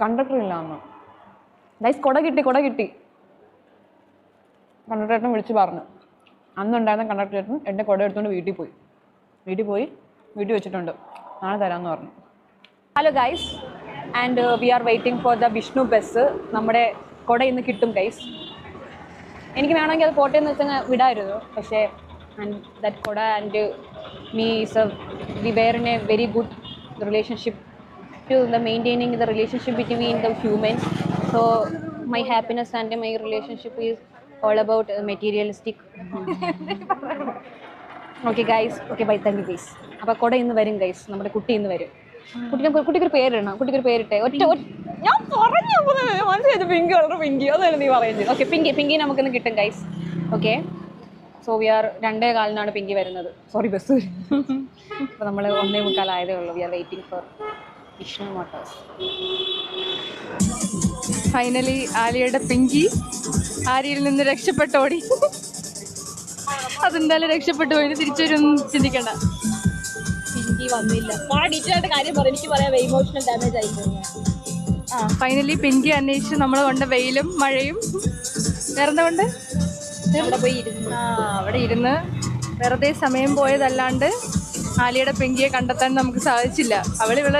Conductor ഇല്ല അന്ന്. Guys കൊട കിട്ടി കണ്ടക്ടർ ചേട്ടൻ വിളിച്ച് പറഞ്ഞു. അന്നുണ്ടായിരുന്ന കണ്ടക്ടർ ചേട്ടൻ എൻ്റെ കുട എടുത്തുകൊണ്ട് വീട്ടിൽ പോയി വീട്ടിൽ വെച്ചിട്ടുണ്ട്, നാളെ തരാമെന്ന് പറഞ്ഞു. Hello guys, and we are waiting for the Vishnu bus. നമ്മുടെ കുട ഇന്ന് കിട്ടും ഗൈസ്. എനിക്ക് വേണമെങ്കിൽ അത് കോട്ടയം എന്ന് വെച്ചാൽ വിടായിരുന്നു, പക്ഷേ ദാറ്റ് കുട and me we were in a very good relationship to the maintaining the relationship between the humans. So my happiness and my relationship is all about materialistic. Okay guys, okay bye, thank you guys. അപ്പോൾ കൊട ഇന്ന് വരും guys, നമ്മുടെ കുട്ടി ഇന്ന് വരും. കുട്ടിക്കൊരു പേരിടണം, കുട്ടിക്കൊരു പേരിട്ടെ. ഞാൻ പറഞ്ഞു മനസ്സിലായത് പിങ്കി കളർ പിങ്കി, അതാണ് നീ പറയുന്നത്. ഓക്കെ പിങ്കി നമുക്കിന്ന് കിട്ടും guys. Okay, so we are 2:15 Pinky വരുന്നത്. സോറി ബസ് വരും. അപ്പോൾ നമ്മൾ 1:45 ആയതേ ഉള്ളൂ. We are waiting for Vishnu motors. Finally ആലിയയുടെ പിങ്കി ആര്യയിൽ നിന്ന് രക്ഷപ്പെട്ടോടി. അതെന്തായാലും രക്ഷപ്പെട്ടു പോയി, തിരിച്ചു വരും ചിന്തിക്കണ്ട. പിങ്കി വന്നില്ല. ഡീറ്റെയിലായിട്ട് കാര്യം പറയും, എനിക്ക് പറയാം. ഇമോഷണൽ ഡാമേജ് ആയിപ്പോയി. ഫൈനലി പിങ്കി അന്വേഷിച്ച് നമ്മൾ കൊണ്ട വെയിലും മഴയും വേറെന്താ കൊണ്ട് അവിടെ ഇരുന്ന് വെറുതെ സമയം പോയതല്ലാണ്ട് ആലിയുടെ പിങ്കിയെ കണ്ടെത്താൻ നമുക്ക് സാധിച്ചില്ല. അവളിവിടെ